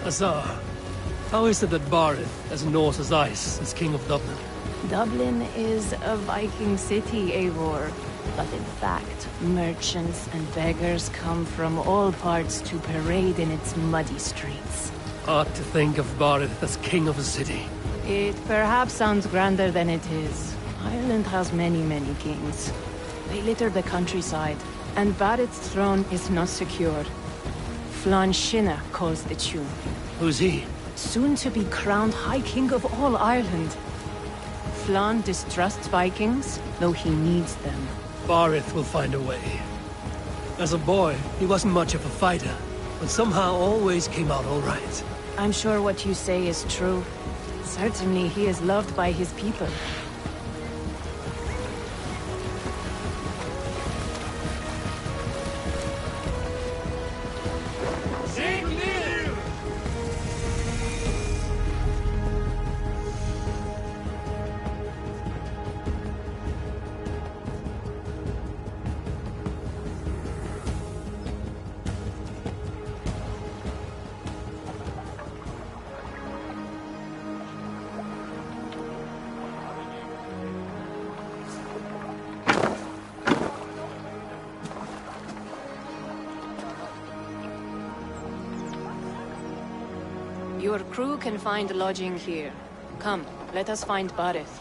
Azar, how is it that Barith, as Norse as ice, is king of Dublin? Dublin is a Viking city, Eivor. But in fact, merchants and beggars come from all parts to parade in its muddy streets. Hard to think of Barith as king of a city. It perhaps sounds grander than it is. Ireland has many, many kings. They litter the countryside, and Barith's throne is not secure. Flann Sinna calls the tune. Who's he? Soon to be crowned High King of all Ireland. Flann distrusts Vikings, though he needs them. Barith will find a way. As a boy, he wasn't much of a fighter, but somehow always came out all right. I'm sure what you say is true. Certainly he is loved by his people. Your crew can find lodging here. Come, let us find Barith.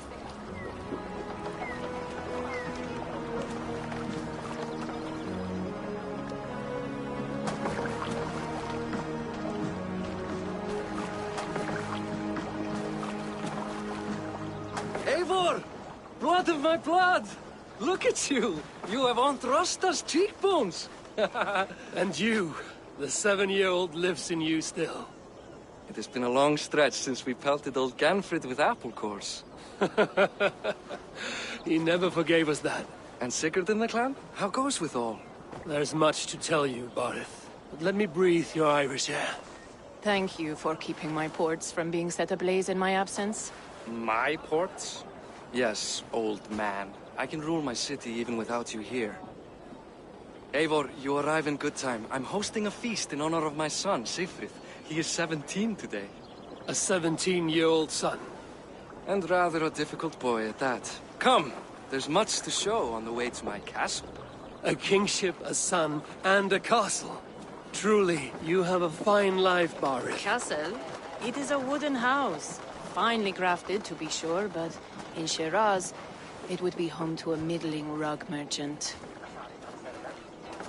Eivor! Blood of my blood! Look at you! You have Aunt Rosta's cheekbones! And you, the 7-year-old lives in you still. It has been a long stretch since we pelted old Ganfrid with apple cores. He never forgave us that. And Sigurd in the clan? How goes with all? There's much to tell you, Barith. But let me breathe your Irish air. Thank you for keeping my ports from being set ablaze in my absence. My ports? Yes, old man. I can rule my city even without you here. Eivor, you arrive in good time. I'm hosting a feast in honor of my son, Sigfrid. He is 17 today. A 17-year-old son. And rather a difficult boy at that. Come, there's much to show on the way to my castle. A kingship, a son, and a castle. Truly, you have a fine life, Barith. Castle? It is a wooden house. Finely crafted, to be sure, but in Shiraz, it would be home to a middling rug merchant.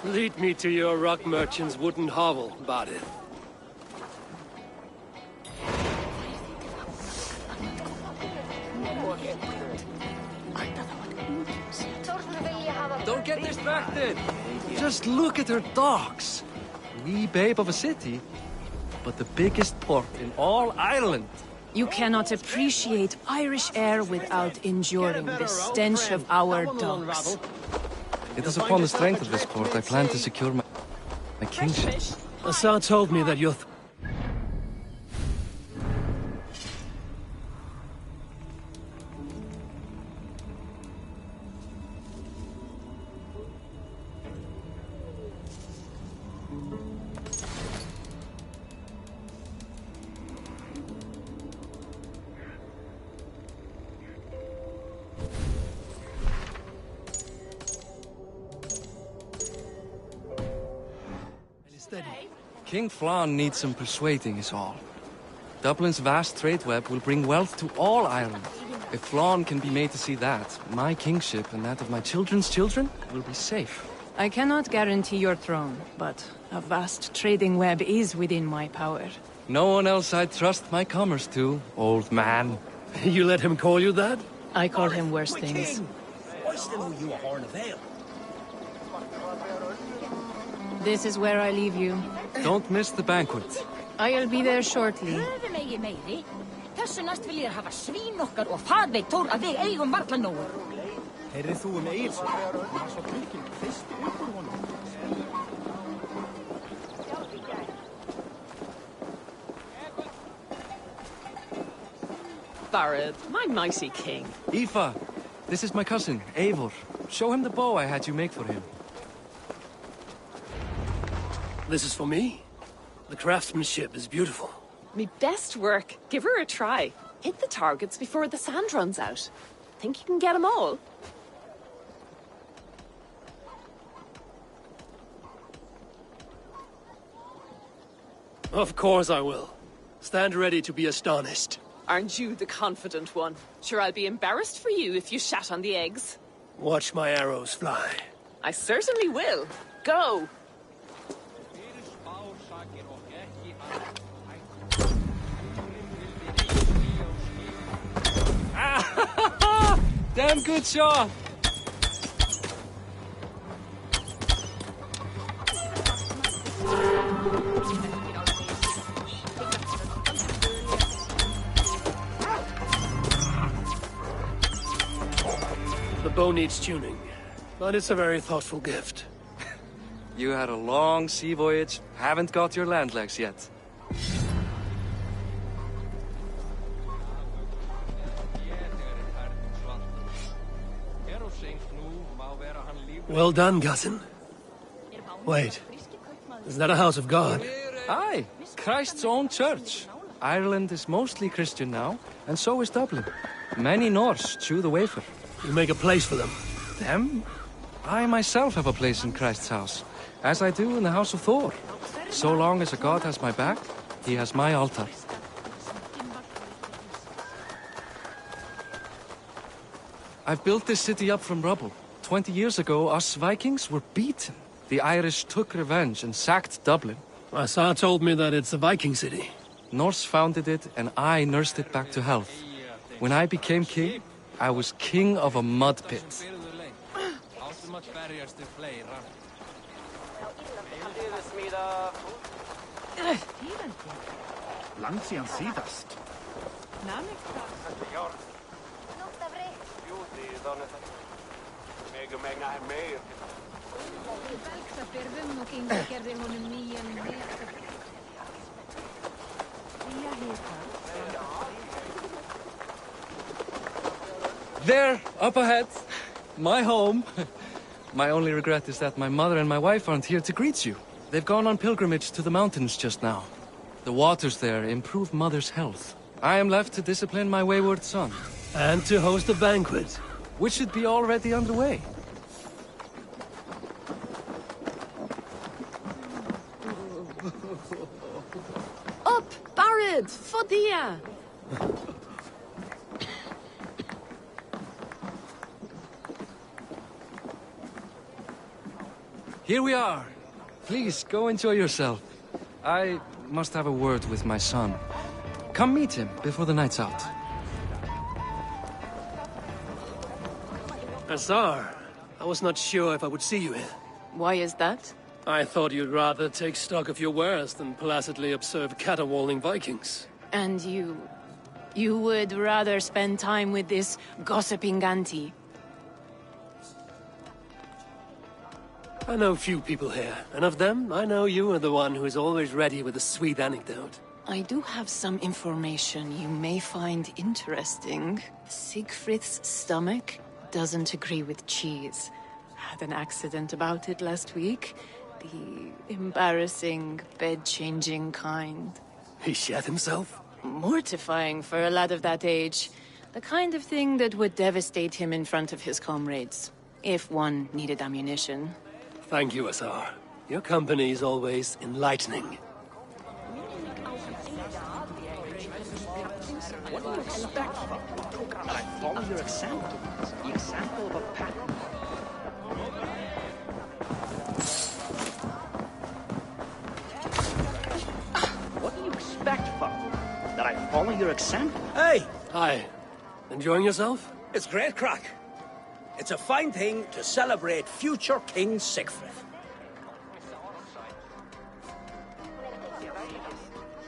Lead me to your rug merchant's wooden hovel, Barith. Don't get distracted! Just look at her docks! Wee babe of a city, but the biggest port in all Ireland. You cannot appreciate Irish air without enduring the stench of our docks. It is upon the strength of this port I plan to secure my kingship. Azar told me that you're... King Flann needs some persuading is all. Dublin's vast trade web will bring wealth to all Ireland. If Flann can be made to see that, my kingship and that of my children's children will be safe. I cannot guarantee your throne, but a vast trading web is within my power. No one else I'd trust my commerce to, old man. You let him call you that? I call him worse things. I still owe you a horn of ale. This is where I leave you. Don't miss the banquet. I'll be there shortly. Höfum eigi meiri. Þessu næst vil ég hafa svín okkar og það veit Thor að við eigum varla nógu. Heyrðir þú Egilsson? Hann var svo drukkinn fyrst upp úr honum. Barith, my mighty king. Aoife, this is my cousin, Eivor. Show him the bow I had you make for him. This is for me? The craftsmanship is beautiful. Me best work. Give her a try. Hit the targets before the sand runs out. Think you can get them all? Of course I will. Stand ready to be astonished. Aren't you the confident one? Sure, I'll be embarrassed for you if you shat on the eggs. Watch my arrows fly. I certainly will. Go! Damn good shot! The bow needs tuning, but it's a very thoughtful gift. You had a long sea voyage, haven't got your land legs yet. Well done, cousin. Wait, is that a house of God? Aye, Christ's own church. Ireland is mostly Christian now, and so is Dublin. Many Norse chew the wafer. You make a place for them. Them? I myself have a place in Christ's house, as I do in the house of Thor. So long as a god has my back, he has my altar. I've built this city up from rubble. 20 years ago, us Vikings were beaten. The Irish took revenge and sacked Dublin. Assar told me that it's a Viking city. Norse founded it, and I nursed it back to health. When I became king, I was king of a mud pit. Langt síðan síðast. There, up ahead. My home. My only regret is that my mother and my wife aren't here to greet you. They've gone on pilgrimage to the mountains just now. The waters there improve mother's health. I am left to discipline my wayward son. And to host a banquet. Which should be already underway. Up, Barad! Fodia! Here we are. Please, go enjoy yourself. I must have a word with my son. Come meet him before the night's out. Assar, I was not sure if I would see you here. Why is that? I thought you'd rather take stock of your wares than placidly observe caterwauling Vikings. And you... you would rather spend time with this gossiping auntie? I know few people here, and of them, I know you are the one who is always ready with a sweet anecdote. I do have some information you may find interesting. Siegfried's stomach doesn't agree with cheese. Had an accident about it last week. The embarrassing, bed-changing kind. He shat himself? Mortifying for a lad of that age. The kind of thing that would devastate him in front of his comrades. If one needed ammunition. Thank you, Assar. Your company is always enlightening. What do you expect? That I follow your example? The example of a pattern? What do you expect, Father? That I follow your example? Hey, Hi. Enjoying yourself? it's great crack. It's a fine thing to celebrate future King Siegfried.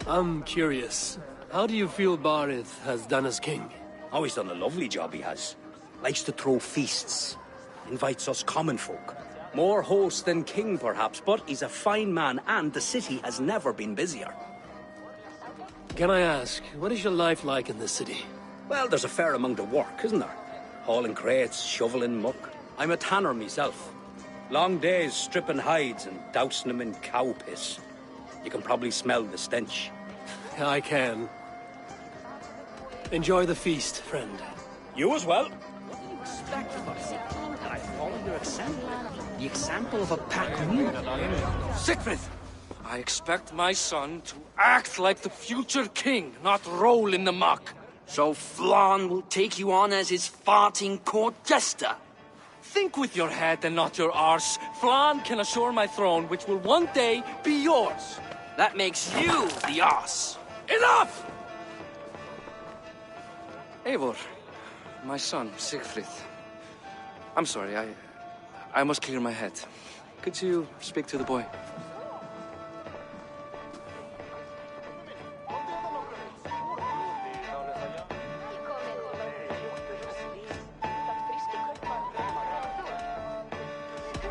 I'm curious. How do you feel Barith has done as king? Oh, he's done a lovely job, he has. Likes to throw feasts. Invites us common folk. More host than king, perhaps, but he's a fine man, and the city has never been busier. Can I ask, what is your life like in this city? Well, there's a fair amount of work, isn't there? Hauling crates, shoveling muck. I'm a tanner myself. Long days stripping hides and dousing them in cow piss. You can probably smell the stench. I can. Enjoy the feast, friend. You as well. What do you expect of us? That I follow your example? The example of a pack mule. Siegfried! I expect my son to act like the future king, not roll in the muck. So Flann will take you on as his farting court jester? Think with your head and not your arse. Flann can assure my throne, which will one day be yours. That makes you the ass. Enough! Eivor, my son, Siegfried. I'm sorry, I must clear my head. Could you speak to the boy?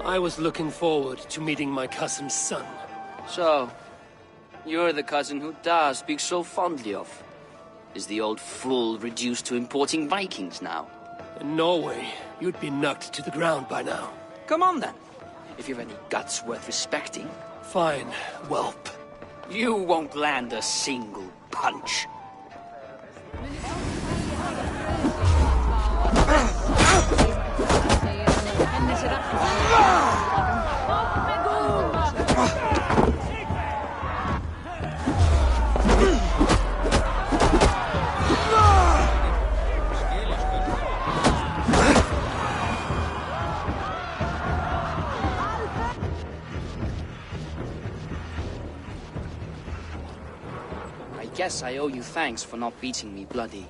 I was looking forward to meeting my cousin's son. So, you're the cousin who Da speaks so fondly of. Is the old fool reduced to importing Vikings now? In Norway, you'd be knocked to the ground by now. Come on then, if you've any guts worth respecting. Fine, whelp. You won't land a single punch. I guess I owe you thanks for not beating me bloody.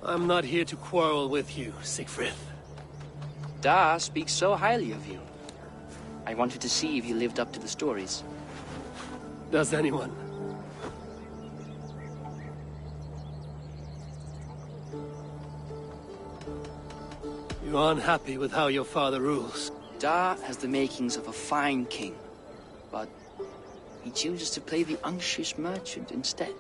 I'm not here to quarrel with you, Siegfried. Da speaks so highly of you. I wanted to see if you lived up to the stories. Does anyone? You're unhappy with how your father rules. Da has the makings of a fine king, but he chooses to play the unctuous merchant instead.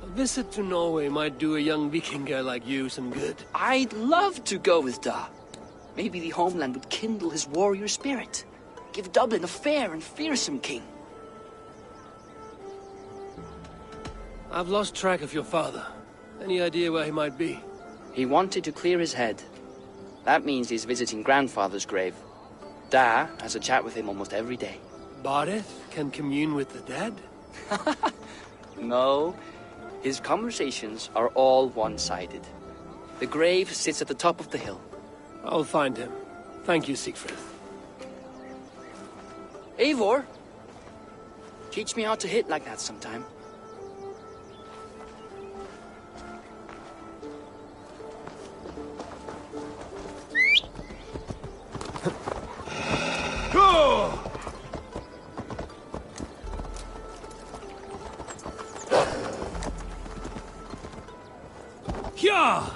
A visit to Norway might do a young Vikinger like you some good. I'd love to go with Da. Maybe the homeland would kindle his warrior spirit. Give Dublin a fair and fearsome king. I've lost track of your father. Any idea where he might be? He wanted to clear his head. That means he's visiting grandfather's grave. Da has a chat with him almost every day. Bareth can commune with the dead? No, his conversations are all one-sided. The grave sits at the top of the hill. I'll find him. Thank you, Siegfried. Eivor, teach me how to hit like that sometime. Yeah!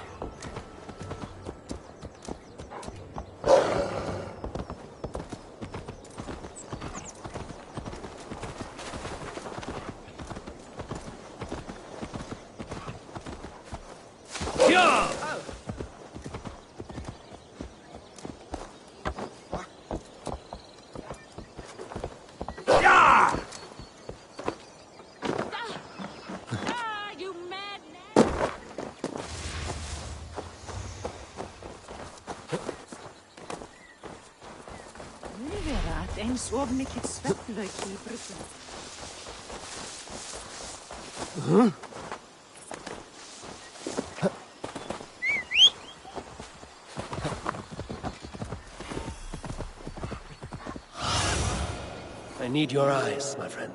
Yeah! You madman! At eins of mikill svefnlauki í bruggun. I need your eyes, my friend.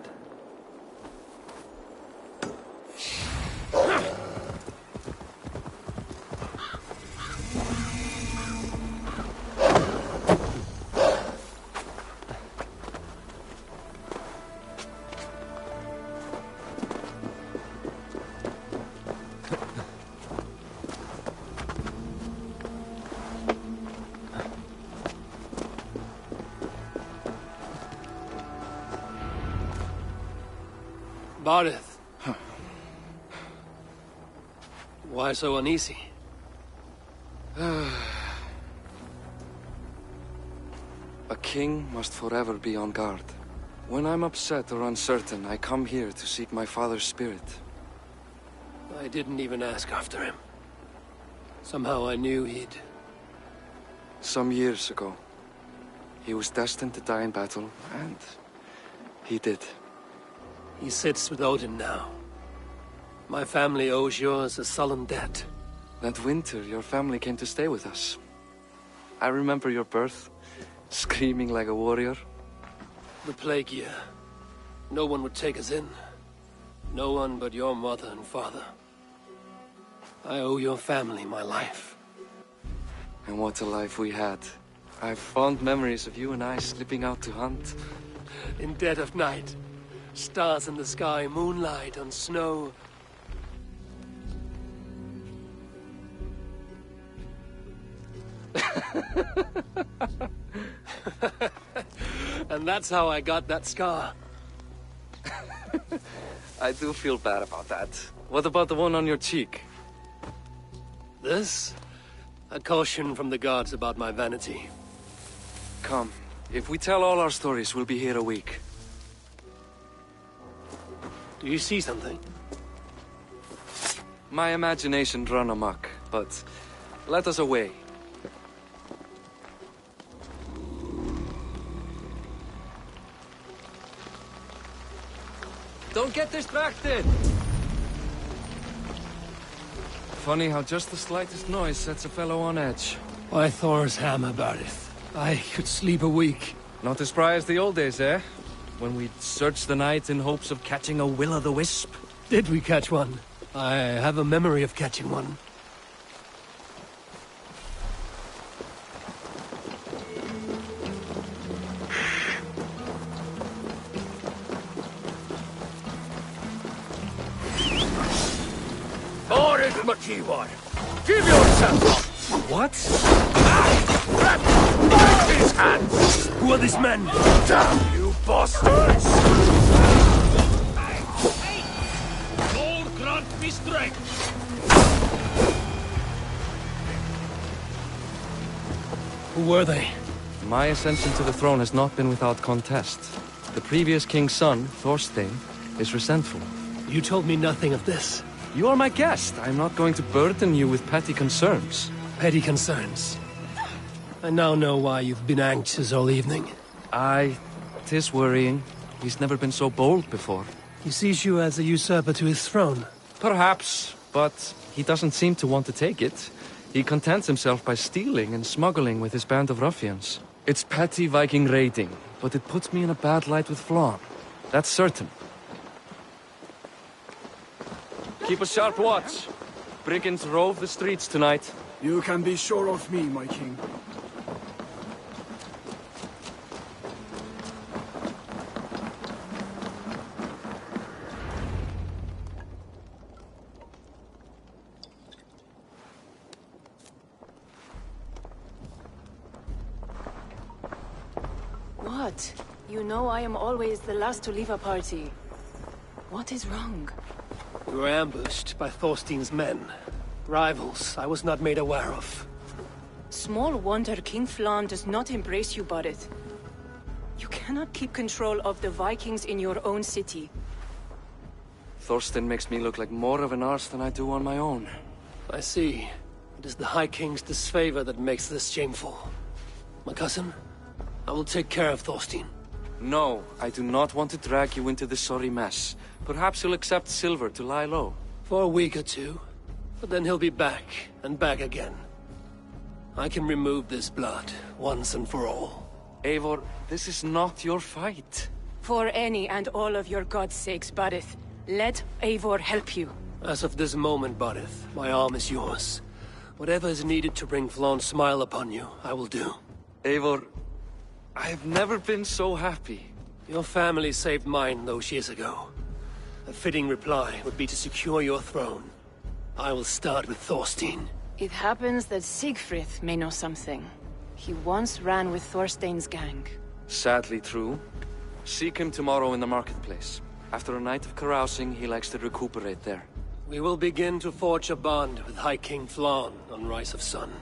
Bareth. Why so uneasy? A king must forever be on guard. When I'm upset or uncertain, I come here to seek my father's spirit. I didn't even ask after him. Somehow I knew he'd... Some years ago, he was destined to die in battle, and he did. He sits with Odin now. My family owes yours a sullen debt. That winter, your family came to stay with us. I remember your birth, screaming like a warrior. The plague year. No one would take us in. No one but your mother and father. I owe your family my life. And what a life we had. I have fond memories of you and I slipping out to hunt. In dead of night. Stars in the sky, moonlight on snow. And that's how I got that scar. I do feel bad about that. What about the one on your cheek? This? A caution from the gods about my vanity. Come. If we tell all our stories, we'll be here a week. Do you see something? My imagination run amok, but let us away. Don't get distracted! Funny how just the slightest noise sets a fellow on edge. By Thor's hammer, Barith. I could sleep a week. Not as spry as the old days, eh? When we'd search the night in hopes of catching a will-o'-the-wisp. Did we catch one? I have a memory of catching one. Give yourself up! What? Break his hands! Who are these men? Damn you bastards! Lord grant me strength! Who were they? My ascension to the throne has not been without contest. The previous king's son, Thorstein, is resentful. You told me nothing of this. You are my guest. I'm not going to burden you with petty concerns. Petty concerns. I now know why you've been anxious all evening. Aye, 'tis worrying. He's never been so bold before. He sees you as a usurper to his throne. Perhaps, but he doesn't seem to want to take it. He contents himself by stealing and smuggling with his band of ruffians. It's petty Viking raiding, but it puts me in a bad light with Flann. That's certain. Keep a sharp watch. Brigands rove the streets tonight. You can be sure of me, my king. What? You know I am always the last to leave a party. What is wrong? We were ambushed by Thorstein's men. Rivals I was not made aware of. Small wonder King Flann does not embrace you, Barith. You cannot keep control of the Vikings in your own city. Thorstein makes me look like more of an arse than I do on my own. I see. It is the High King's disfavor that makes this shameful. My cousin, I will take care of Thorstein. No, I do not want to drag you into this sorry mess. Perhaps you'll accept silver to lie low. For a week or two. But then he'll be back, and back again. I can remove this blood, once and for all. Eivor, this is not your fight. For any and all of your god's sakes, Barith, let Eivor help you. As of this moment, Barith, my arm is yours. Whatever is needed to bring Flann's smile upon you, I will do. Eivor, I have never been so happy. Your family saved mine those years ago. A fitting reply would be to secure your throne. I will start with Thorstein. It happens that Siegfried may know something. He once ran with Thorstein's gang. Sadly true. Seek him tomorrow in the marketplace. After a night of carousing, he likes to recuperate there. We will begin to forge a bond with High King Flann on Rise of Sun.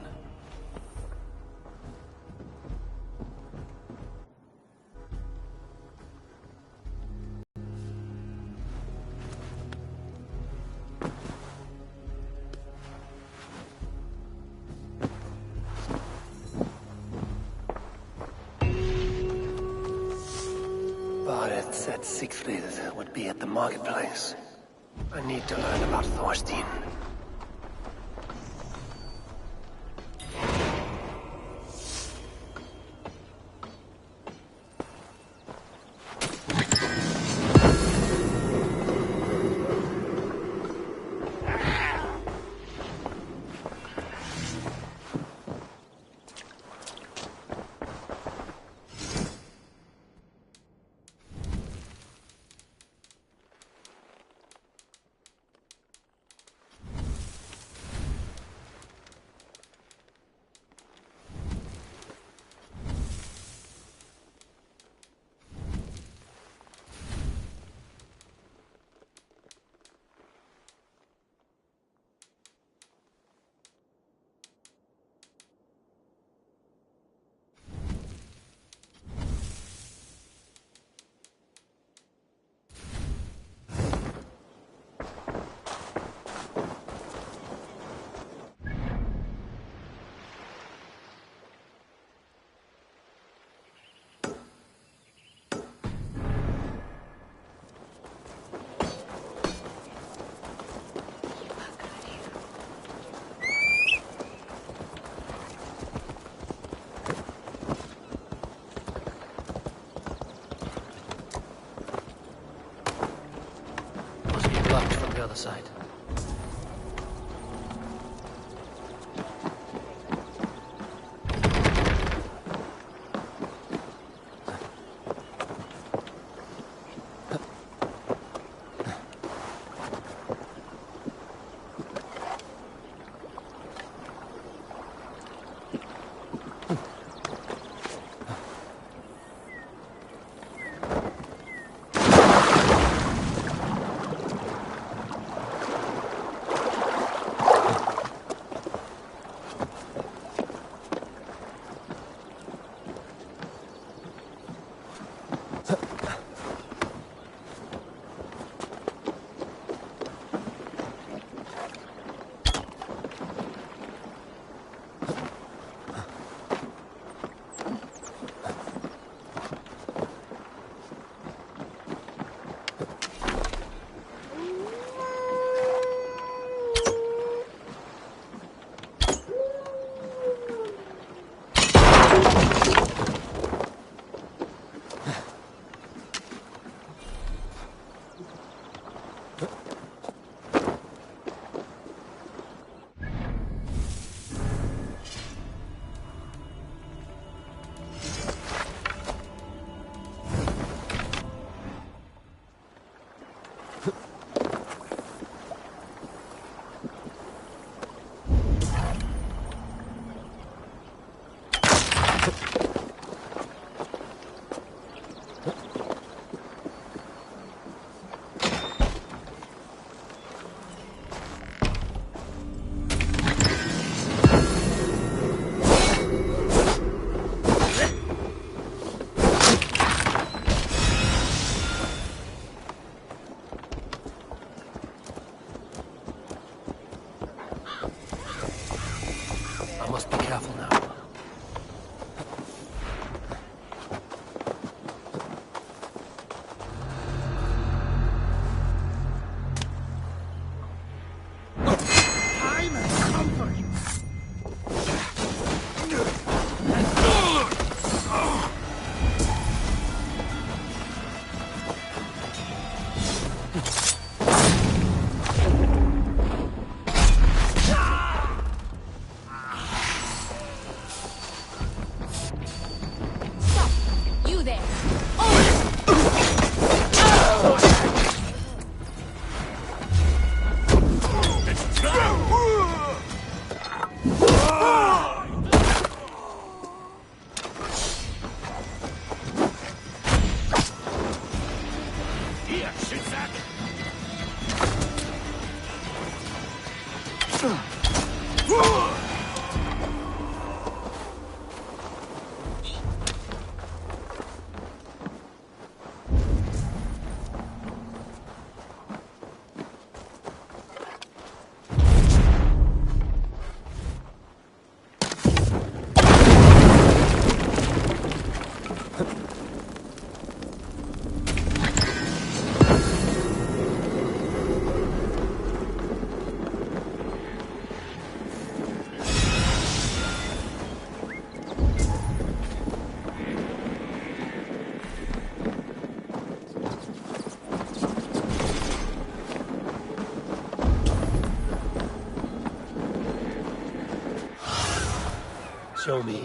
Barret said Siegfried would be at the marketplace. I need to learn about Thorstein. Blocked from the other side. Show me.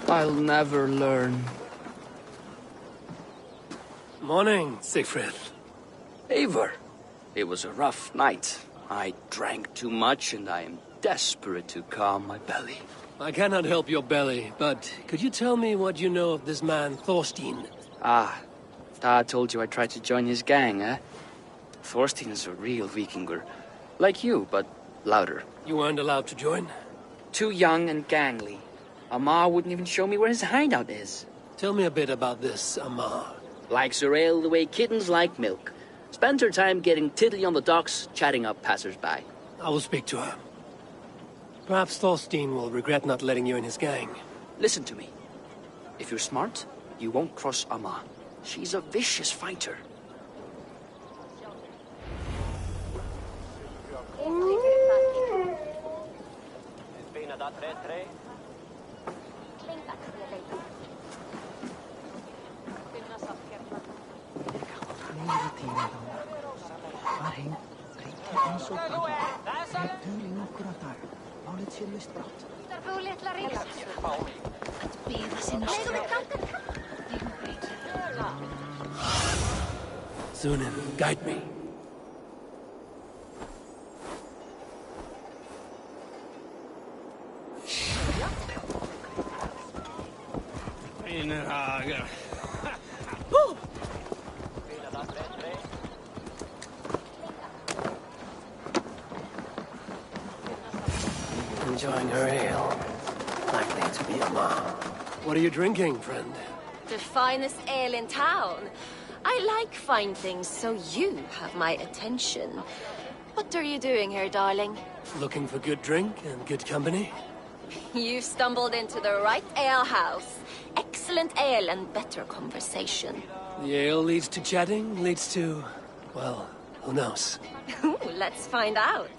I'll never learn. Morning, Siegfried. Eivor, it was a rough night. I drank too much and I am desperate to calm my belly. I cannot help your belly, but could you tell me what you know of this man, Thorstein? Ah, Dad told you I tried to join his gang, eh? Thorstein is a real Vikinger. Like you, but louder. You weren't allowed to join? Too young and gangly. Amar wouldn't even show me where his hideout is. Tell me a bit about this Amar. Likes her ale the way kittens like milk. Spends her time getting tiddly on the docks, chatting up passers-by. I will speak to her. Perhaps Thorstein will regret not letting you in his gang. Listen to me. If you're smart, you won't cross Amar. She's a vicious fighter. Sunan, guide me. Enjoying her ale. Likely to be Amar. What are you drinking, friend? The finest ale in town. I like fine things, so you have my attention. What are you doing here, darling? Looking for good drink and good company? You've stumbled into the right alehouse. Excellent ale and better conversation. The ale leads to chatting, leads to... well, who knows? Ooh, let's find out.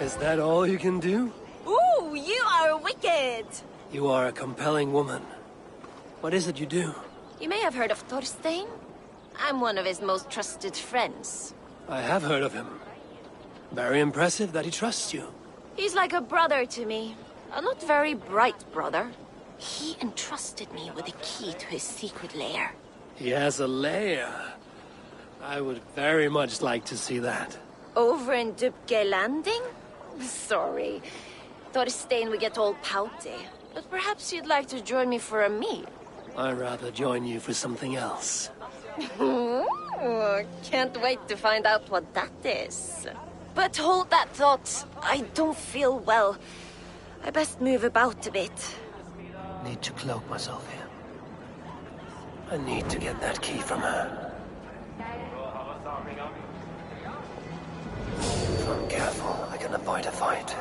Is that all you can do? Ooh, you are wicked! You are a compelling woman. What is it you do? You may have heard of Thorstein. I'm one of his most trusted friends. I have heard of him. Very impressive that he trusts you. He's like a brother to me. A not very bright brother. He entrusted me with the key to his secret lair. He has a lair. I would very much like to see that. Over in Dubke Landing? Sorry. Thorstein would get all pouty. But perhaps you'd like to join me for a meal? I'd rather join you for something else. Can't wait to find out what that is. But hold that thought. I don't feel well. I best move about a bit. Need to cloak myself here. I need to get that key from her. If I'm careful, I can avoid a fight.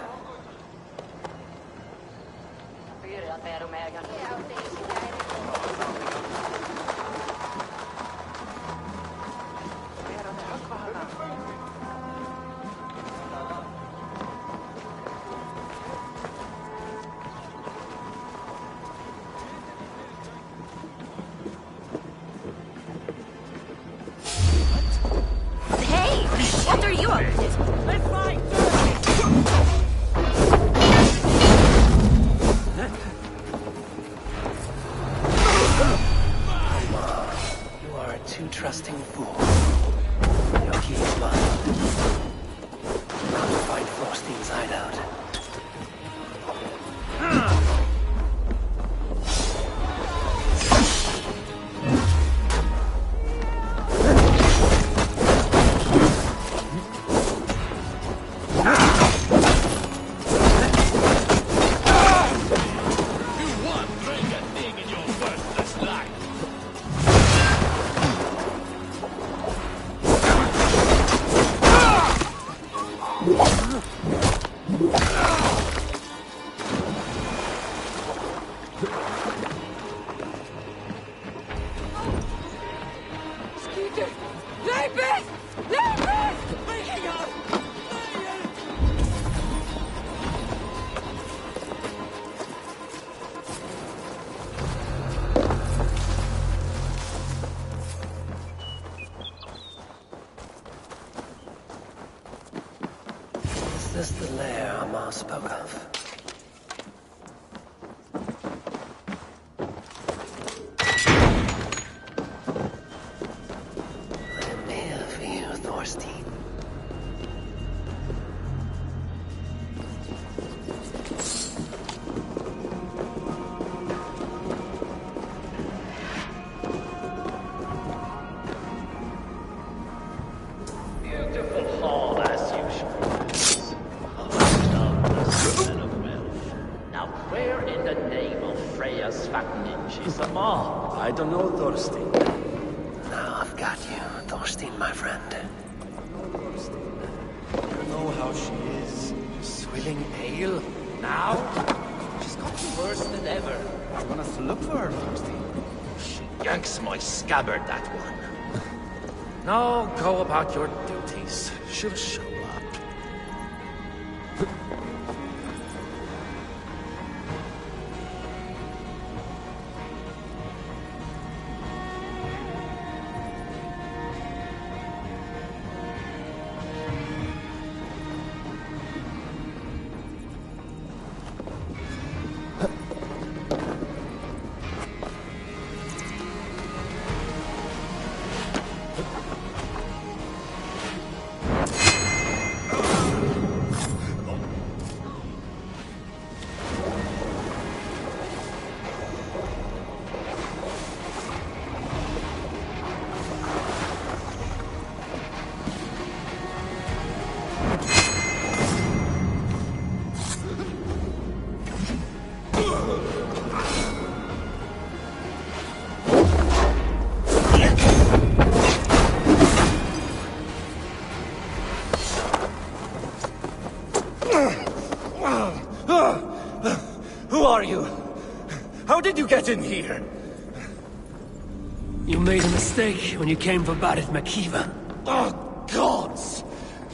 Hey! What are you up to? Let's fight! You are a too trusting fool. Your key is mine. Now to find Thorstein's hideout. Is this the lair Amar spoke of? I am here for you, Thorstein. Beautiful hall as usual. Now where in the name of Freya's fat ninjas am I? I don't know, Thorstein. Now I've got you, Thorstein, my friend. You know how she is. Swilling ale. Now? She's gotten worse than ever. You want us to look for her, Thorstein? She yanks my scabbard, that one. Now go about your duties. She'll show up. Who are you? How did you get in here? You made a mistake when you came for Barit Makiva. Oh, gods!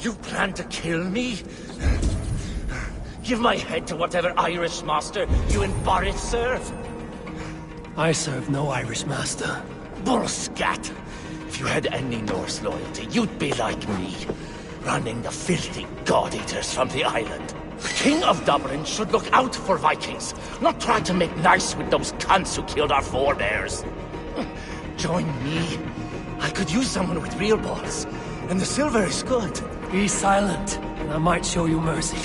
You plan to kill me? Give my head to whatever Irish master you and Boris serve? I serve no Irish master. Bullscat! If you had any Norse loyalty, you'd be like me, running the filthy god-eaters from the island. The King of Dublin should look out for Vikings, not try to make nice with those cunts who killed our forebears. Join me, I could use someone with real balls, and the silver is good. Be silent, and I might show you mercy.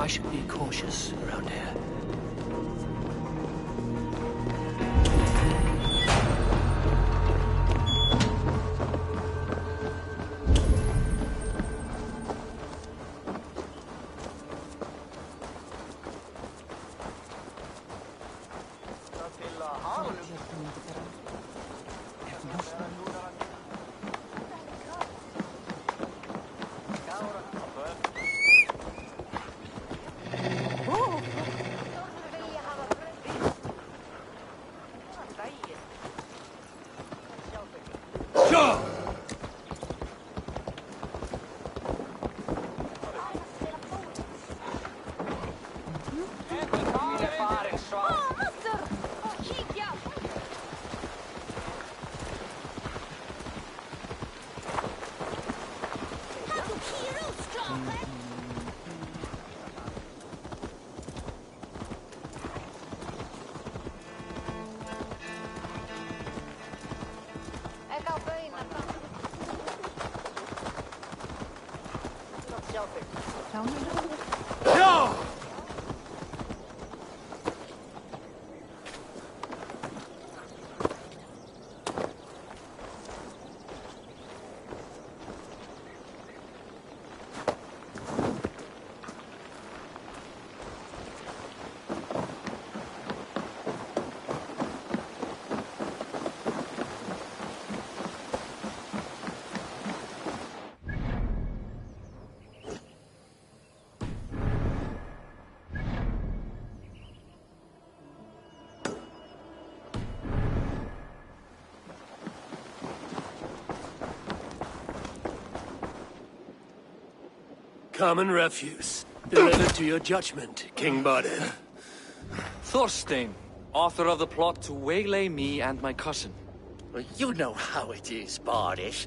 I should be cautious around here. Common refuse. Delivered to your judgment, King Bodil. Thorstein, author of the plot to waylay me and my cousin. Well, you know how it is, Bardish.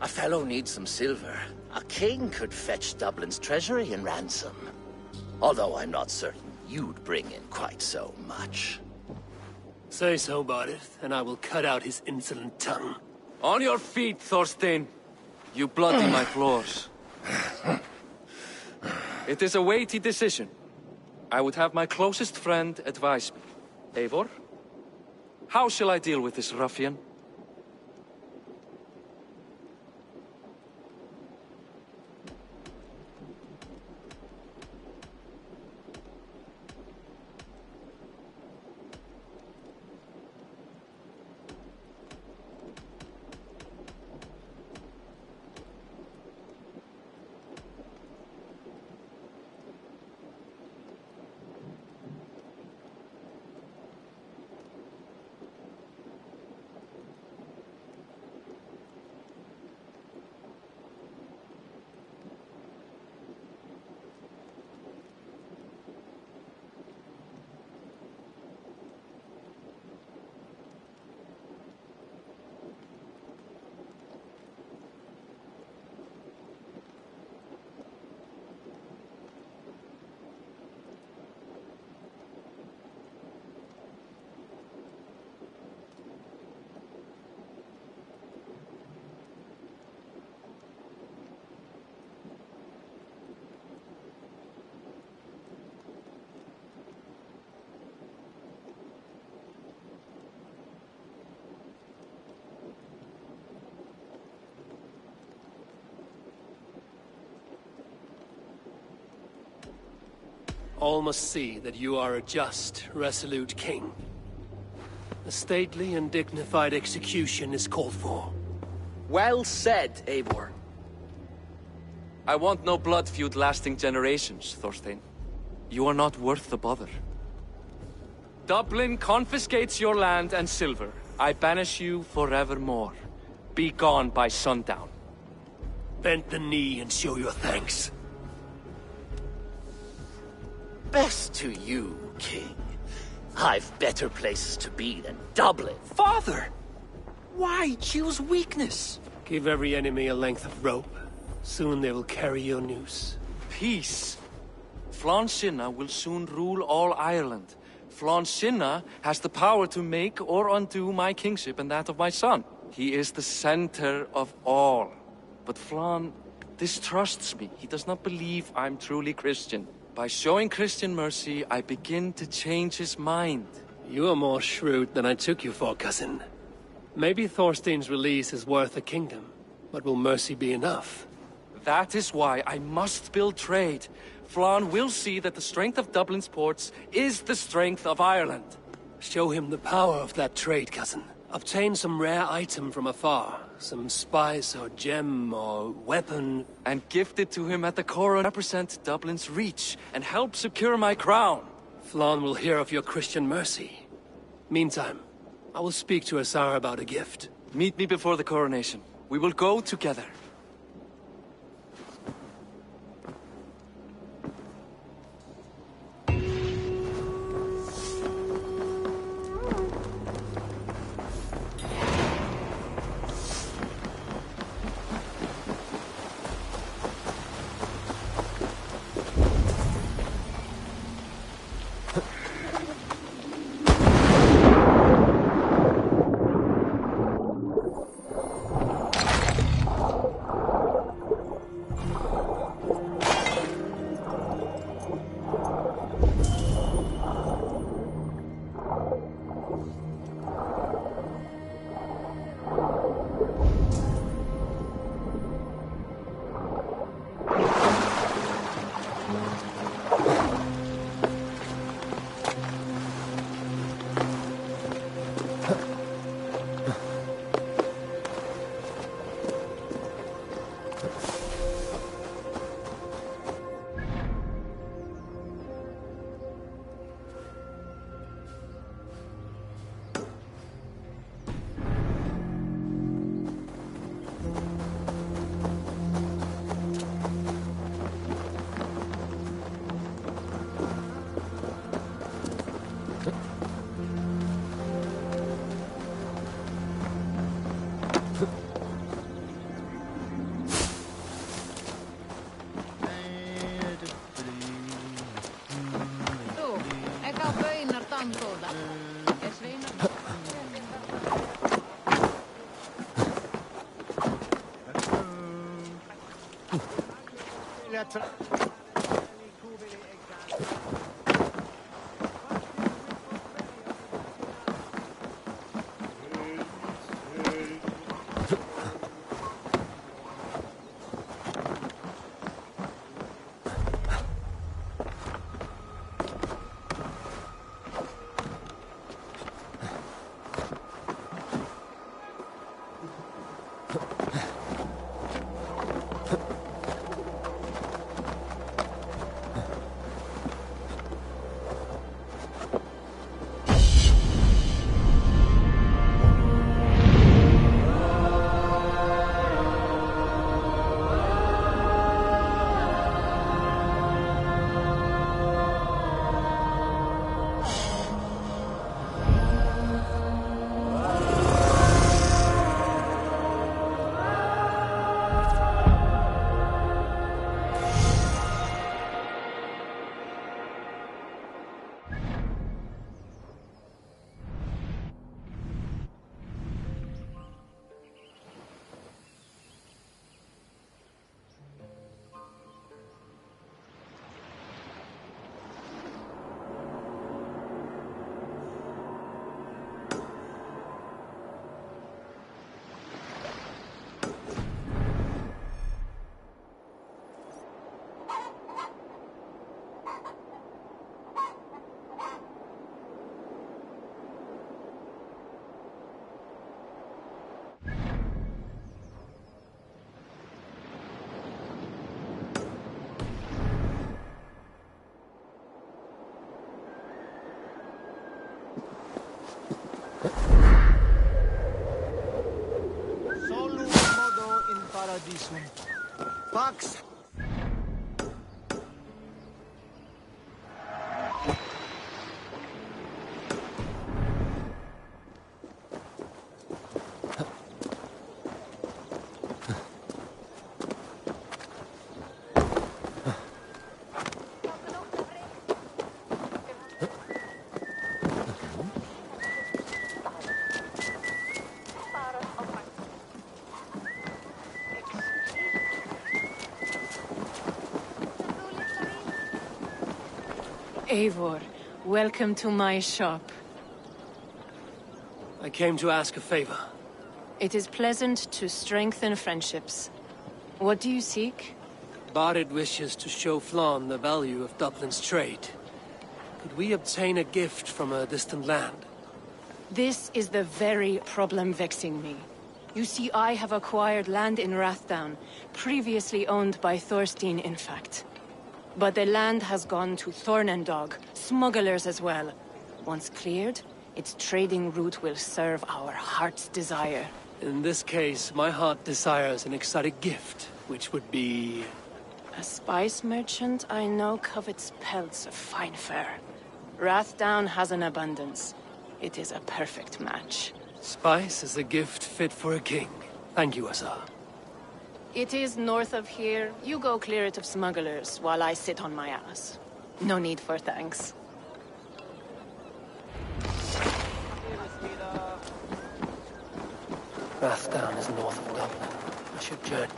A fellow needs some silver. A king could fetch Dublin's treasury in ransom. Although I'm not certain you'd bring in quite so much. Say so, Bodil, and I will cut out his insolent tongue. On your feet, Thorstein. You bloody my floors. It is a weighty decision. I would have my closest friend advise me. Eivor, how shall I deal with this ruffian? All must see that you are a just, resolute king. A stately and dignified execution is called for. Well said, Eivor. I want no blood feud lasting generations, Thorstein. You are not worth the bother. Dublin confiscates your land and silver. I banish you forevermore. Be gone by sundown. Bend the knee and show your thanks. Best to you, King. I've better places to be than Dublin. Father! Why choose weakness? Give every enemy a length of rope. Soon they will carry your noose. peace. Flann Sinna will soon rule all Ireland. Flann Sinna has the power to make or undo my kingship and that of my son. He is the center of all. But Flann distrusts me. He does not believe I'm truly Christian. By showing Christian mercy, I begin to change his mind. You are more shrewd than I took you for, cousin. Maybe Thorstein's release is worth a kingdom, but will mercy be enough? That is why I must build trade. Flann will see that the strength of Dublin's ports is the strength of Ireland. Show him the power of that trade, cousin. Obtain some rare item from afar. Some spice or gem or weapon. And gift it to him at the coronet. Represent Dublin's reach and help secure my crown. Flann will hear of your Christian mercy. Meantime, I will speak to Asar about a gift. Meet me before the coronation. We will go together. Paradisum. Pax! Eivor, welcome to my shop. I came to ask a favor. It is pleasant to strengthen friendships. What do you seek? Barid wishes to show Flann the value of Dublin's trade. Could we obtain a gift from a distant land? This is the very problem vexing me. You see, I have acquired land in Rathdown, previously owned by Thorstein, in fact. But the land has gone to Thornendog, smugglers as well. Once cleared, its trading route will serve our heart's desire. In this case, my heart desires an exotic gift, which would be... A spice merchant I know covets pelts of fine fur. Rathdown has an abundance. It is a perfect match. Spice is a gift fit for a king. Thank you, Asa. It is north of here. You go clear it of smugglers, while I sit on my ass. No need for thanks. Rathdown is north of Dublin. I should journey.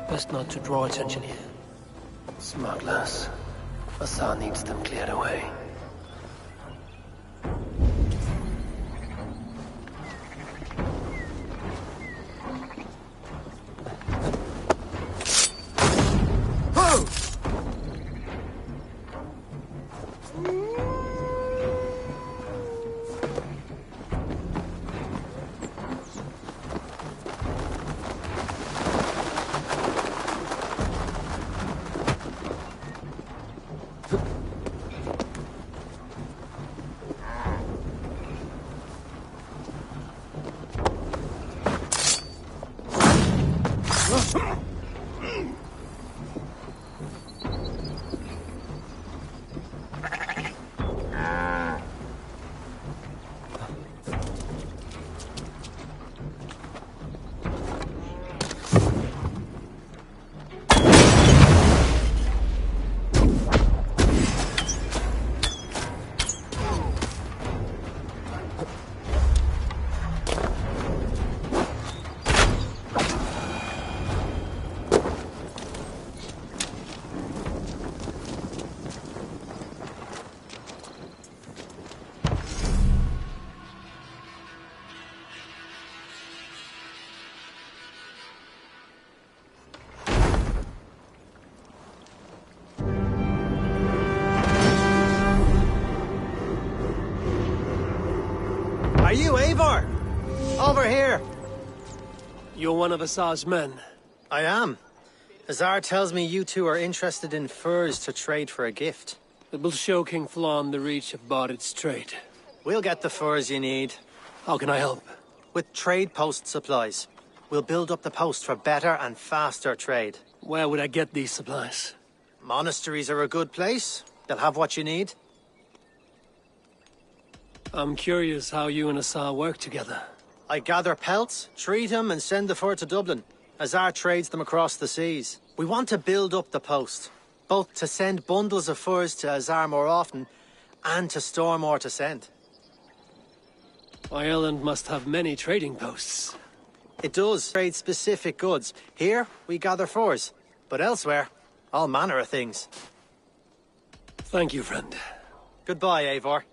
Best not to draw attention here. Smugglers. Asa needs them cleared away. Over here! You're one of Azar's men. I am. Azar tells me you two are interested in furs to trade for a gift. It will show King Flann the reach of Bardet's trade. We'll get the furs you need. How can I help? With trade post supplies. We'll build up the post for better and faster trade. Where would I get these supplies? Monasteries are a good place. They'll have what you need. I'm curious how you and Azar work together. I gather pelts, treat them, and send the fur to Dublin. Azar trades them across the seas. We want to build up the post, both to send bundles of furs to Azar more often, and to store more to send. Ireland must have many trading posts. It does trade specific goods. Here, we gather furs, but elsewhere, all manner of things. Thank you, friend. Goodbye, Eivor.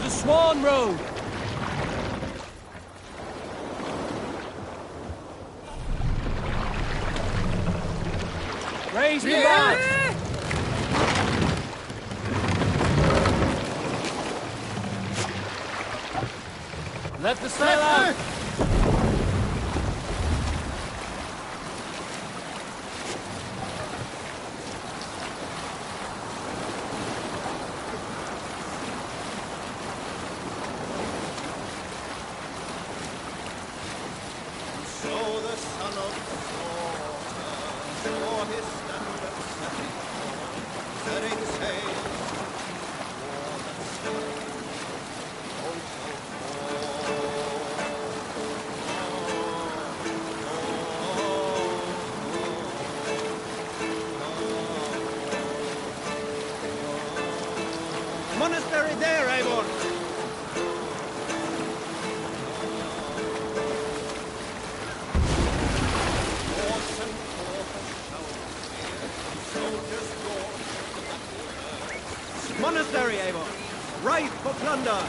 Swan Road! Raise me back! Let the sail out! Monastery there, Eivor! Monastery, Eivor! Ripe for plunder!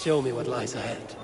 Show me what lies ahead.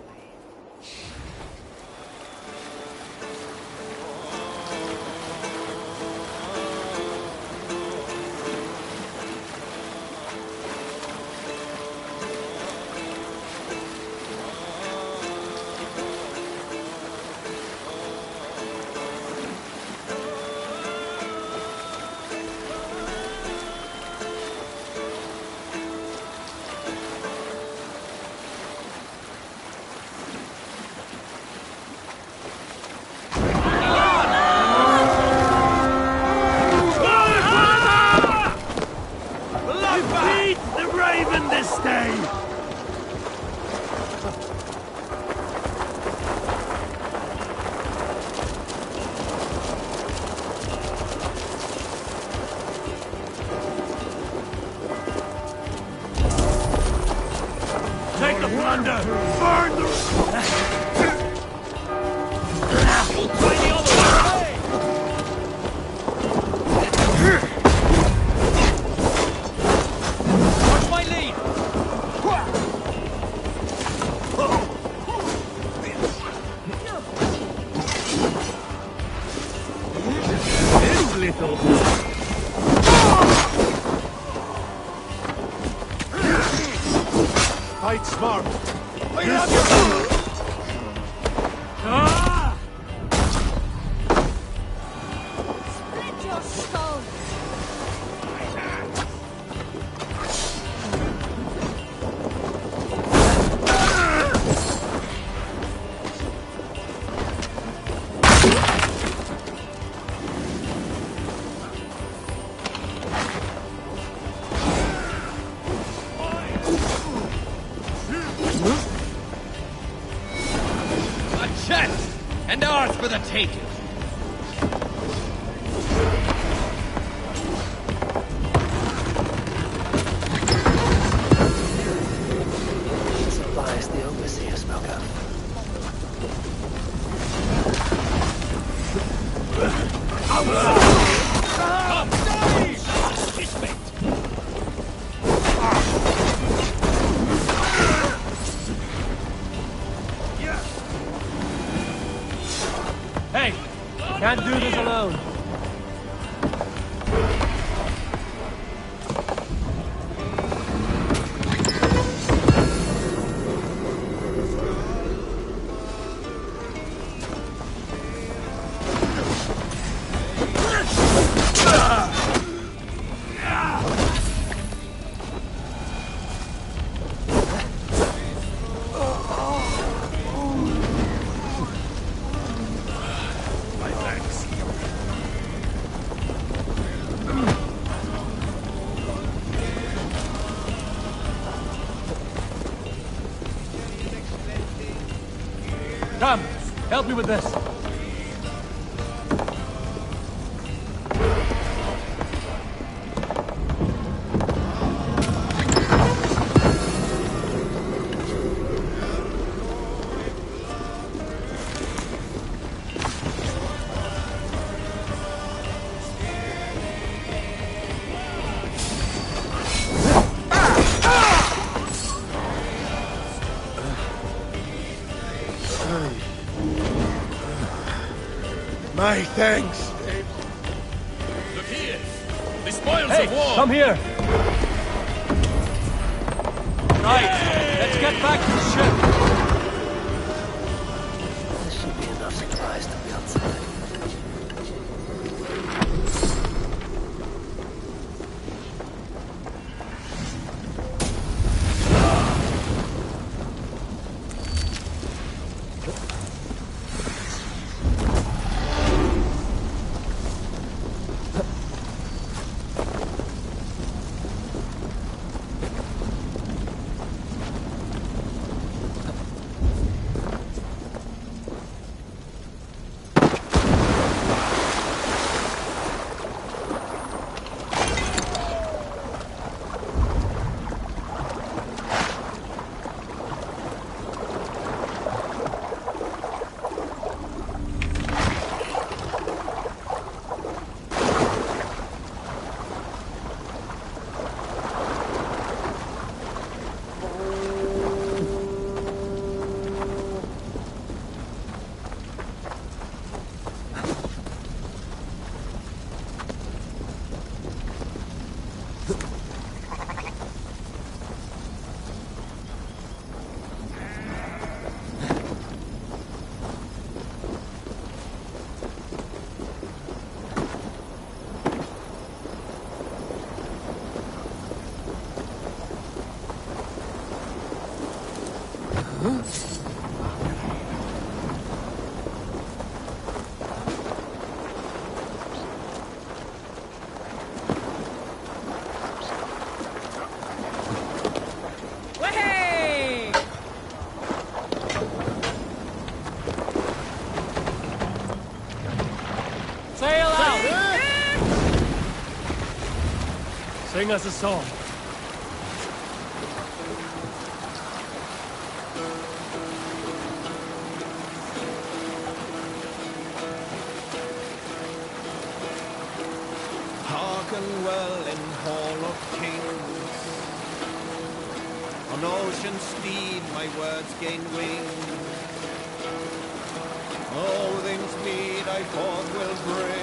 Take the plunder! Burn the... We'll try the other way! Watch my lead! little. Fight smart. Split your skull. A chest and ours for the taking. Supplies the overseer spoke of. Hey! Can't do this alone. My thanks. Come, help me with this. My thanks. Look here. The spoils Hey, of war. come here. Right, let's get back to the ship. There should be enough supplies to be outside. Sail out! Sing us a song. Hearken well in Hall of Kings. On ocean steed my words gain wings. Odin's mead I forth will bring.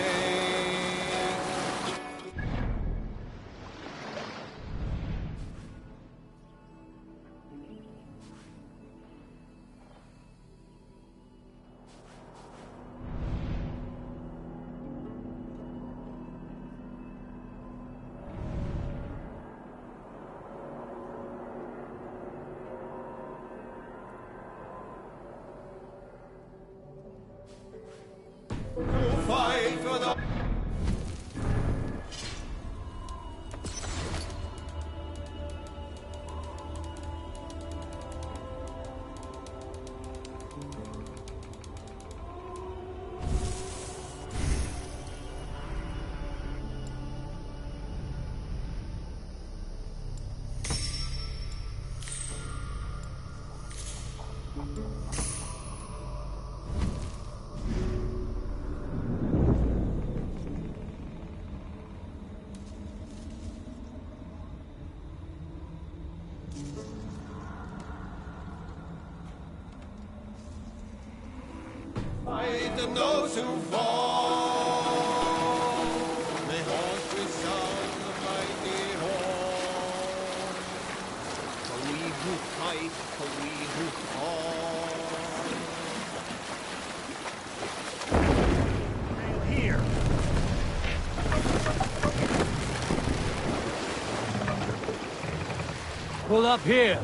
Pull up here.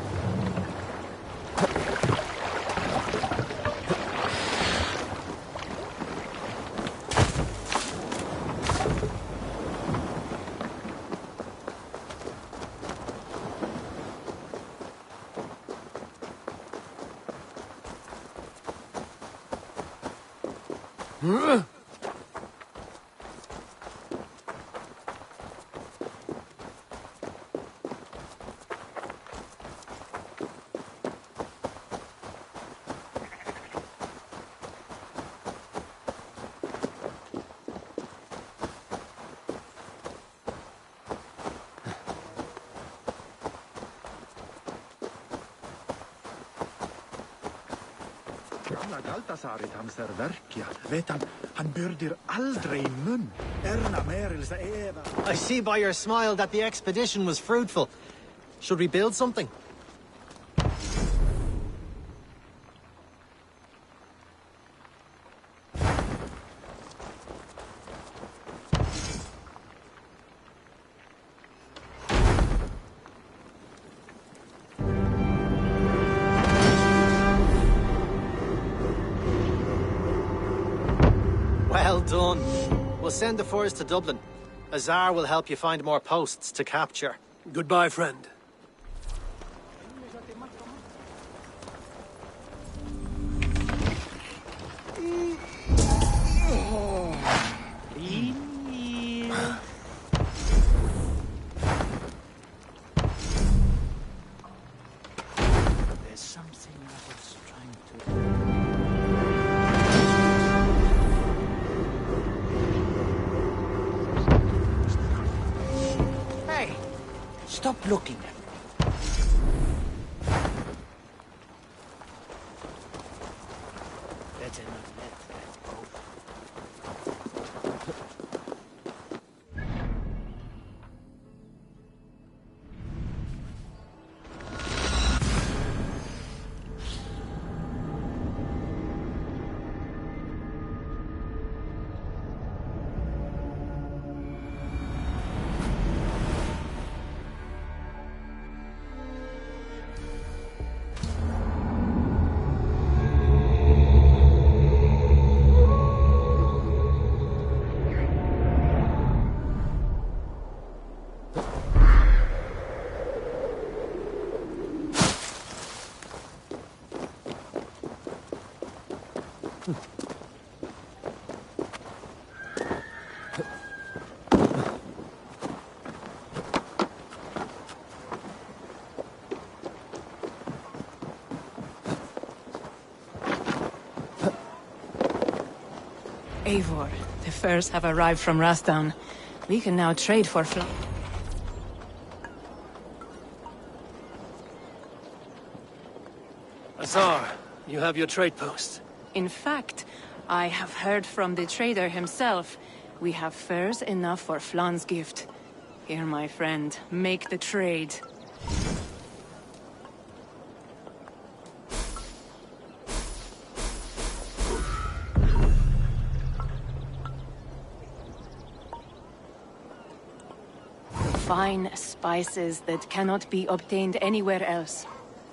Galtasarit hamser verkja. Vet han byrdir aldrig i mun. Erna merilsa Eva. I see by your smile that the expedition was fruitful. Should we build something? Well done. We'll send the furs to Dublin. Azar will help you find more posts to capture. Goodbye, friend. There's something I was trying to... Hey! Stop looking at me. Better not let that go. Eivor, the furs have arrived from Rasdown. We can now trade for Azar, you have your trade post. In fact, I have heard from the trader himself. We have furs enough for Flan's gift. Here, my friend, make the trade. Fine spices that cannot be obtained anywhere else.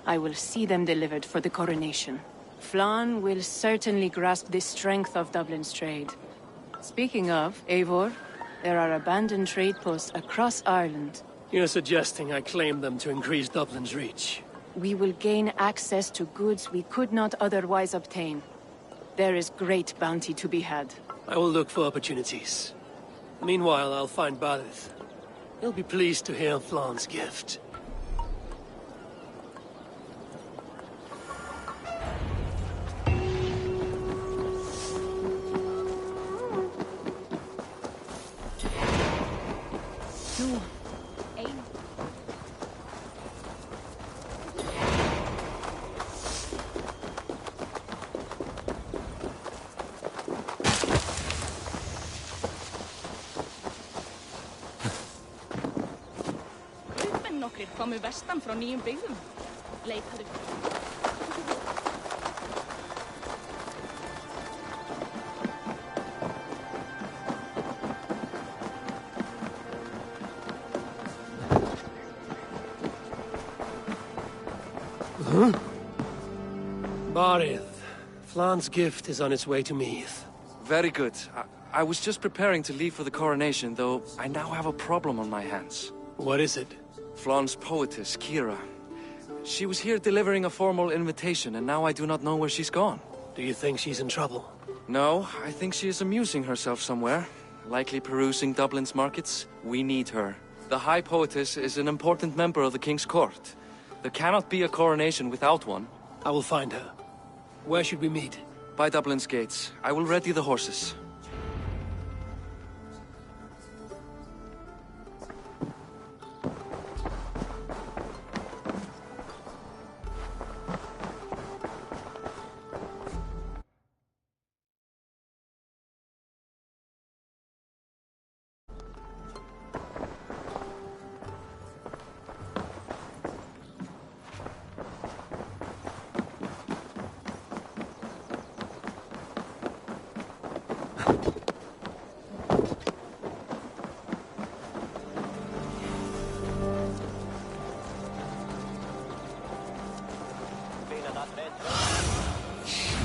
I will see them delivered for the coronation. Flan will certainly grasp the strength of Dublin's trade. Speaking of, Eivor, there are abandoned trade posts across Ireland. You're suggesting I claim them to increase Dublin's reach. We will gain access to goods we could not otherwise obtain. There is great bounty to be had. I will look for opportunities. Meanwhile, I'll find Balith. He'll be pleased to hear Flan's gift. Komu vestan frá nýjum byggðum. Leitaðu. Barith, Flan's gift is on its way to Meath. Very good. I was just preparing to leave for the coronation, though I now have a problem on my hands. What is it? Flan's poetess, Kira. She was here delivering a formal invitation, and now I do not know where she's gone. Do you think she's in trouble? No, I think she is amusing herself somewhere. Likely perusing Dublin's markets. We need her. The High Poetess is an important member of the King's Court. There cannot be a coronation without one. I will find her. Where should we meet? By Dublin's gates. I will ready the horses.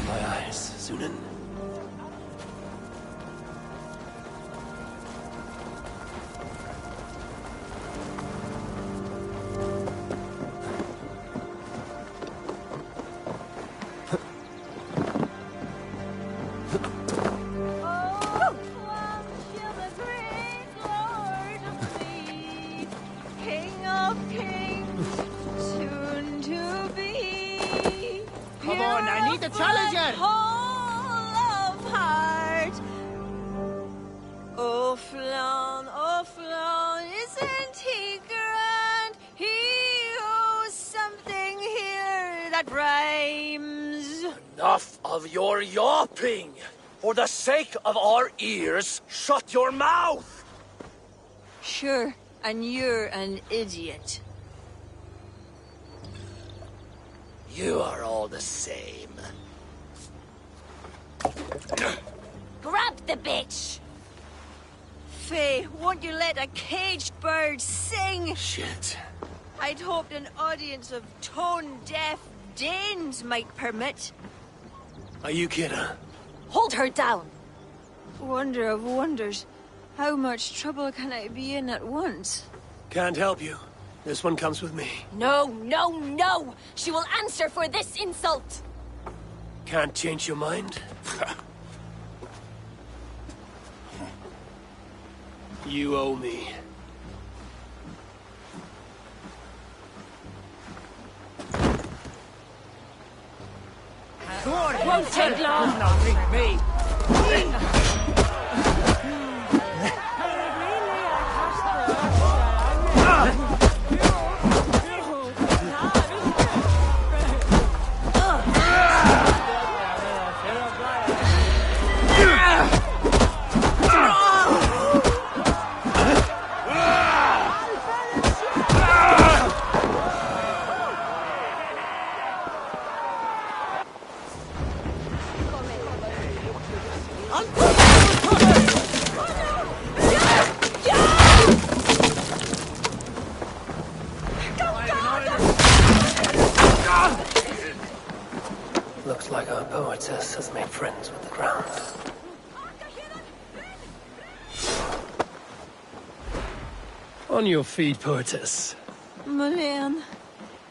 My eyes, Sunan. King of kings, soon to be. Come on, I need the challenger! Whole of heart. Oh, Flan, isn't he grand? He owes something here that rhymes. Enough of your yawping! For the sake of our ears, shut your mouth! Sure, and you're an idiot. You are all the same. Grab the bitch! Faye, won't you let a caged bird sing? Shit. I'd hoped an audience of tone-deaf Danes might permit. Are you kidding? Hold her down. Wonder of wonders. How much trouble can I be in at once? Can't help you. This one comes with me. No, no, no! She will answer for this insult! Can't change your mind? You owe me. Won't take long. Now drink me. Looks like our poetess has made friends with the ground. On your feet, poetess. Mulan,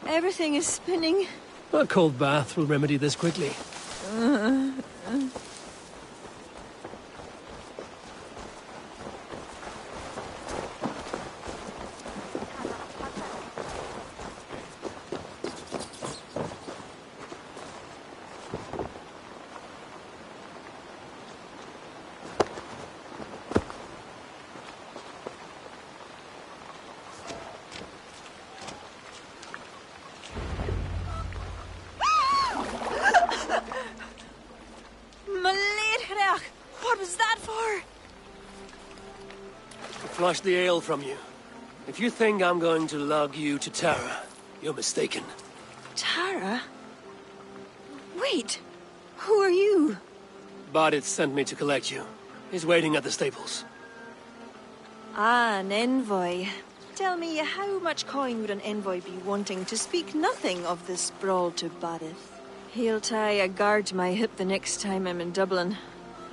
everything is spinning. A cold bath will remedy this quickly. What was that for? To flush the ale from you. If you think I'm going to lug you to Tara, you're mistaken. Tara? Wait, who are you? Barith sent me to collect you. He's waiting at the stables. Ah, an envoy. Tell me, how much coin would an envoy be wanting to speak nothing of this brawl to Barith? He'll tie a guard to my hip the next time I'm in Dublin.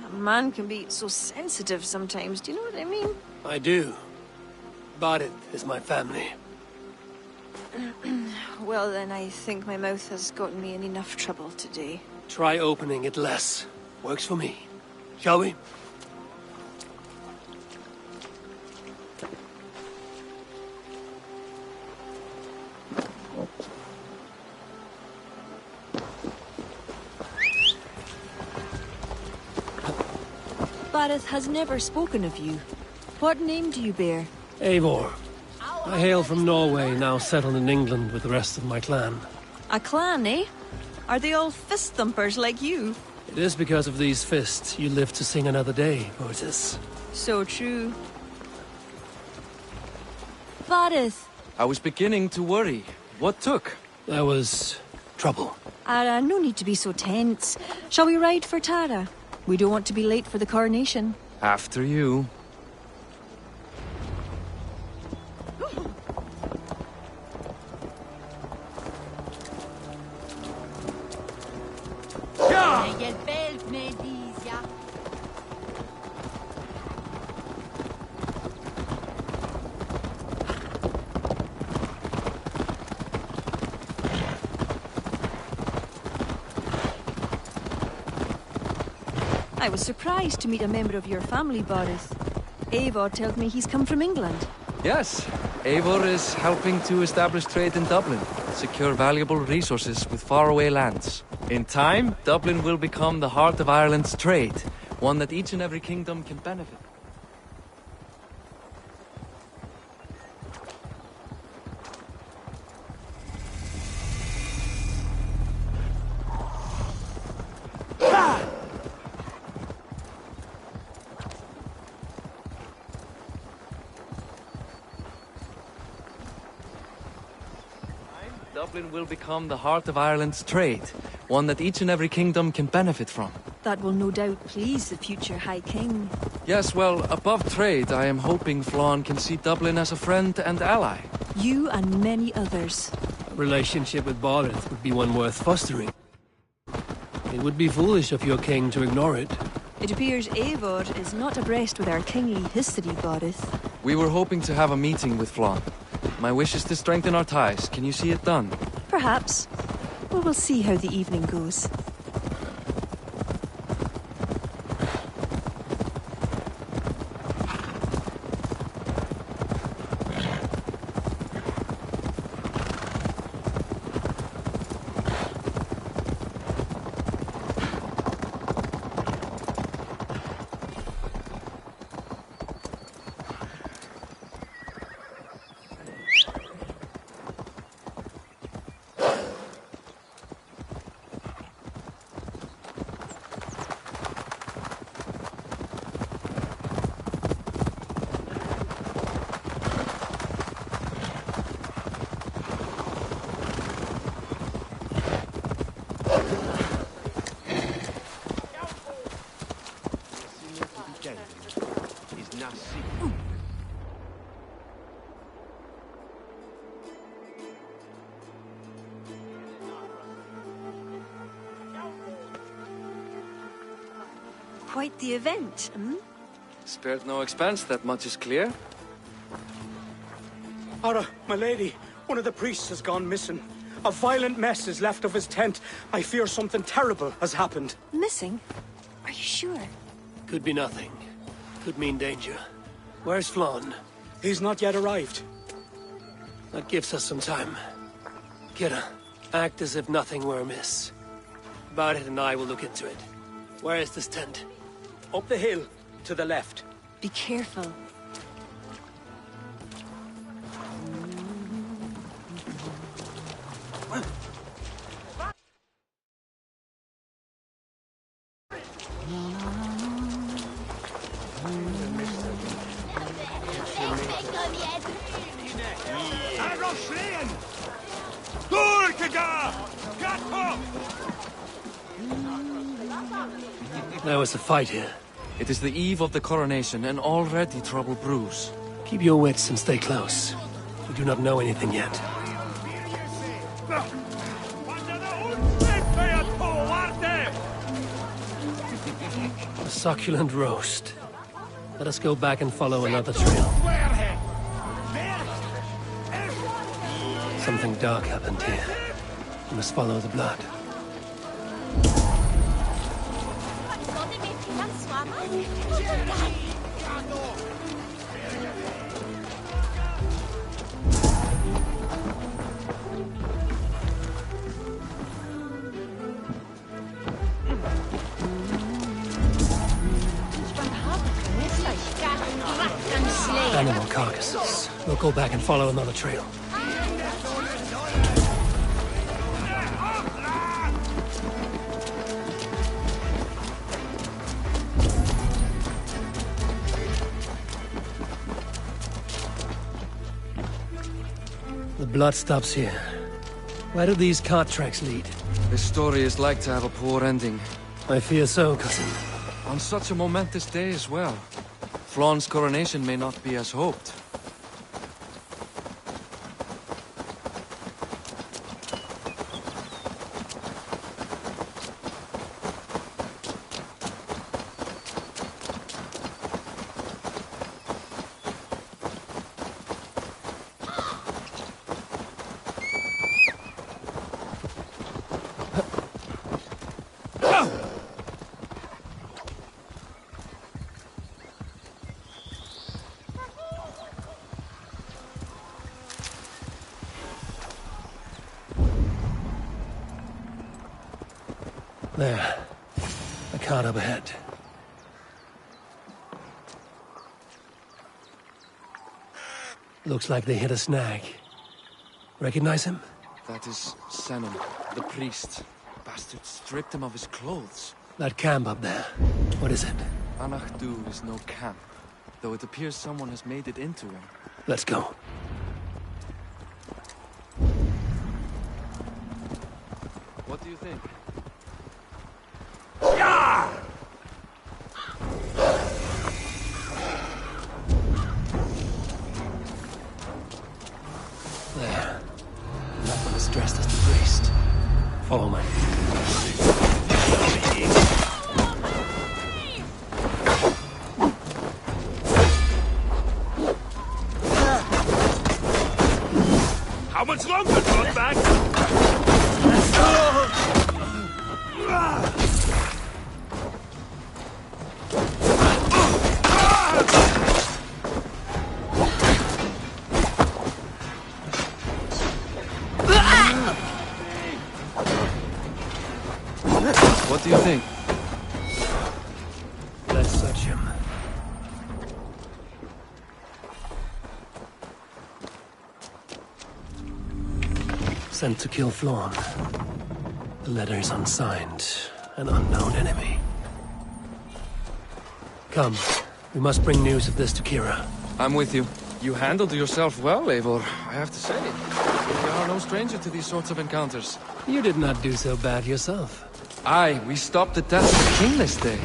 A man can be so sensitive sometimes, do you know what I mean? I do. Barith is my family. Well, then I think my mouth has gotten me in enough trouble today. Try opening it less. Works for me. Shall we? Barith has never spoken of you. What name do you bear? Eivor. I hail from Norway, now settled in England with the rest of my clan. A clan, eh? Are they all fist thumpers like you? It is because of these fists you live to sing another day, Otis. So true. Barith. I was beginning to worry. What took? There was trouble. No need to be so tense. Shall we ride for Tara? We don't want to be late for the coronation. After you. I was surprised to meet a member of your family, Barith. Eivor told me he's come from England. Yes, Eivor is helping to establish trade in Dublin, secure valuable resources with faraway lands. In time, Dublin will become the heart of Ireland's trade, one that each and every kingdom can benefit. Dublin will become the heart of Ireland's trade, one that each and every kingdom can benefit from. That will no doubt please the future High King. Yes, well, above trade, I am hoping Flann can see Dublin as a friend and ally. You and many others. A relationship with Barith would be one worth fostering. It would be foolish of your king to ignore it. It appears Eivor is not abreast with our kingly history, Barith. We were hoping to have a meeting with Flann. My wish is to strengthen our ties. Can you see it done? Perhaps. We will see how the evening goes. Quite the event, hmm? Spared no expense, that much is clear. Ara, my lady, one of the priests has gone missing. A violent mess is left of his tent. I fear something terrible has happened. Missing? Are you sure? Could be nothing. Could mean danger. Where's Flann? He's not yet arrived. That gives us some time. Kira, act as if nothing were amiss. Barith and I will look into it. Where is this tent? Up the hill, to the left. Be careful. There was a fight here. It is the eve of the coronation, and already trouble brews. Keep your wits and stay close. We do not know anything yet. A succulent roast. Let us go back and follow another trail. Something dark happened here. We must follow the blood. Animal carcasses. We'll go back and follow another trail. The blood stops here. Where do these cart tracks lead? This story is like to have a poor ending. I fear so, cousin. On such a momentous day as well. Flaun's coronation may not be as hoped. There. A cart up ahead. Looks like they hit a snag. Recognize him? That is Senom, the priest. Bastard stripped him of his clothes. That camp up there. What is it? Anachdu is no camp, though it appears someone has made it into one. Let's go. What do you think? There. That one is dressed as the priest. Follow me. How much longer, Broadback? What do you think? Let's search him. Sent to kill Flaun. The letter is unsigned. An unknown enemy. Come. We must bring news of this to Kira. I'm with you. You handled yourself well, Eivor, I have to say. You are no stranger to these sorts of encounters. You did not do so bad yourself. Aye, we stopped the death of the king this day.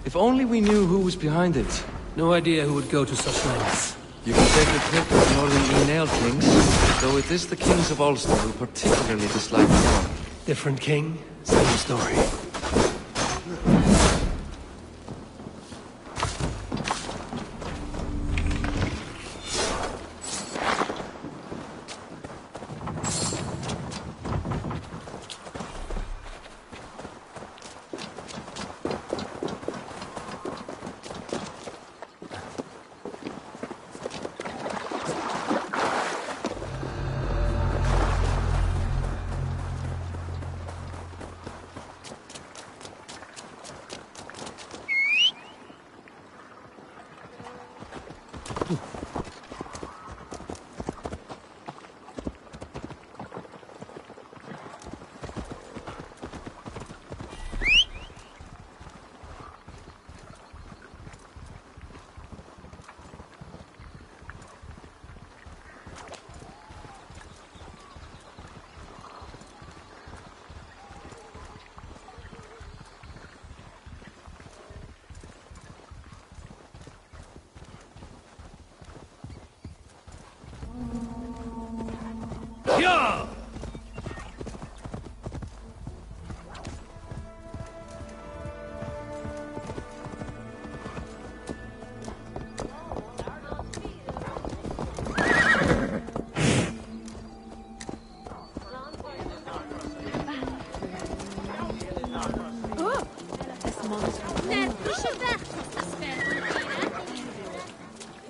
If only we knew who was behind it. No idea who would go to such lengths. You can take the pick of northern Enale kings, though it is the kings of Ulster who particularly dislike Flaun. Different king, same story.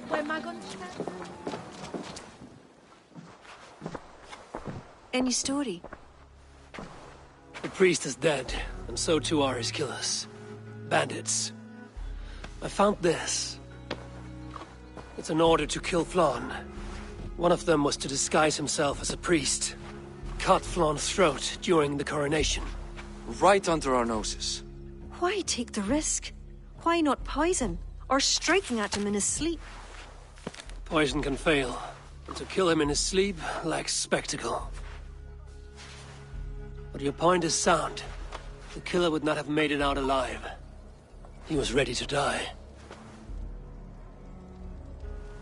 Where am I going? Any story? The priest is dead, and so too are his killers. Bandits. I found this. It's an order to kill Flann. One of them was to disguise himself as a priest. Cut Flann's throat during the coronation. Right under our noses. Why take the risk? Why not poison? Or striking at him in his sleep? Poison can fail, and to kill him in his sleep lacks spectacle. But your point is sound. The killer would not have made it out alive. He was ready to die.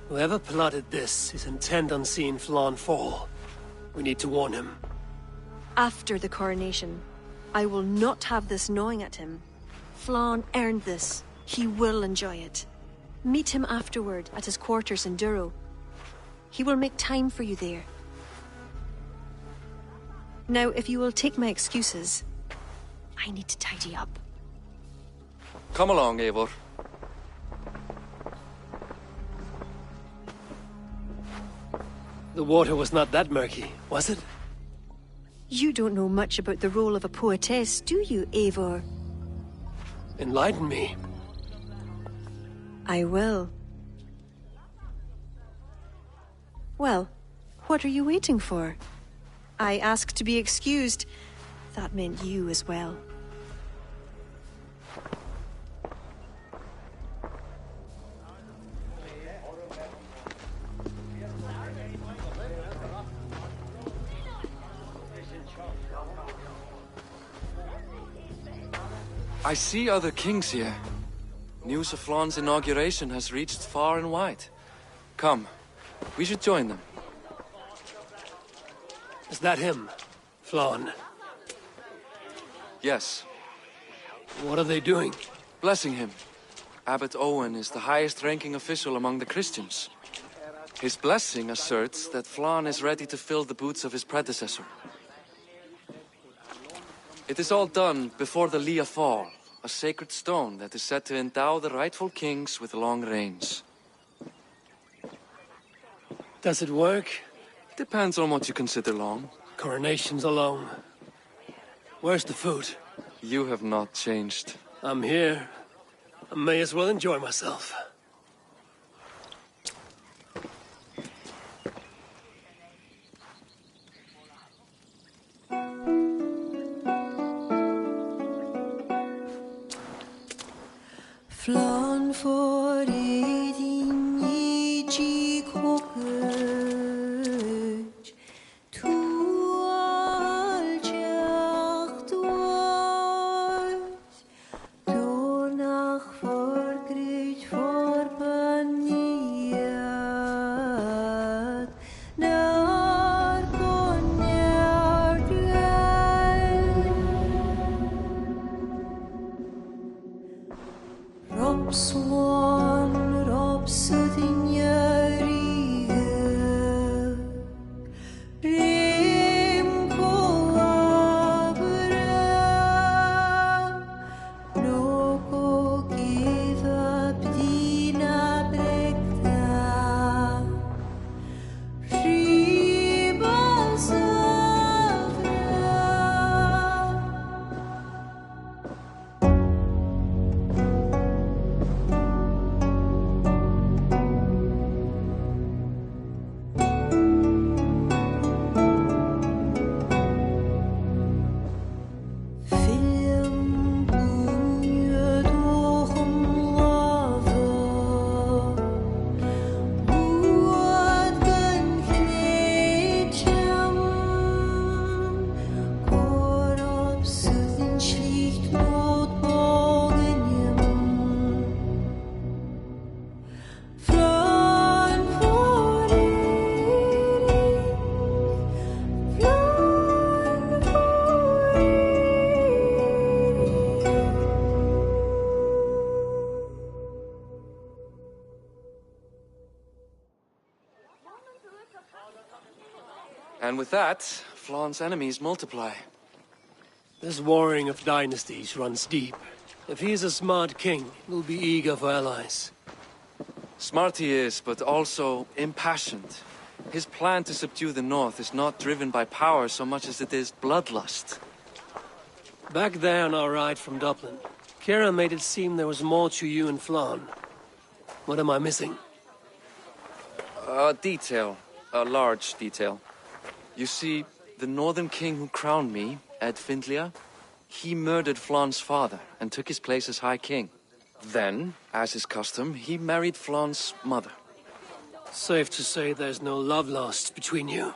Whoever plotted this is intent on seeing Flann fall. We need to warn him. After the coronation, I will not have this gnawing at him. Flann earned this. He will enjoy it. Meet him afterward at his quarters in Duro. He will make time for you there. Now, if you will take my excuses, I need to tidy up. Come along, Eivor. The water was not that murky, was it? You don't know much about the role of a poetess, do you, Eivor? Enlighten me. I will. Well, what are you waiting for? I asked to be excused. That meant you as well. I see other kings here. News of Flann's inauguration has reached far and wide. Come, we should join them. Is that him, Flann? Yes. What are they doing? Blessing him. Abbot Owen is the highest-ranking official among the Christians. His blessing asserts that Flann is ready to fill the boots of his predecessor. It is all done before the Lia Fall, a sacred stone that is said to endow the rightful kings with long reigns. Does it work? Depends on what you consider long. Coronations alone. Where's the food? You have not changed. I'm here. I may as well enjoy myself. Flann for din I kåkøj, tu al kjært oss, du nach forgryt forbaniet, når konjer du Robswan, Robsudinjarië, Rimko abra, Noko give up dina brekta, Ribasavra. And with that, Flann's enemies multiply. This warring of dynasties runs deep. If he is a smart king, he'll be eager for allies. Smart he is, but also impassioned. His plan to subdue the north is not driven by power so much as it is bloodlust. Back there on our ride from Dublin, Kira made it seem there was more to you and Flann. What am I missing? A detail. A large detail. You see, the northern king who crowned me, Ed Findlia, he murdered Flann's father and took his place as High King. Then, as is custom, he married Flann's mother. Safe to say there's no love lost between you.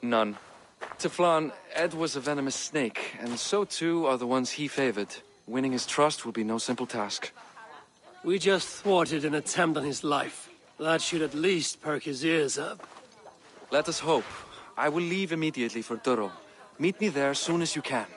None. To Flann, Ed was a venomous snake, and so too are the ones he favored. Winning his trust will be no simple task. We just thwarted an attempt on his life. That should at least perk his ears up. Let us hope. I will leave immediately for Durro. Meet me there as soon as you can.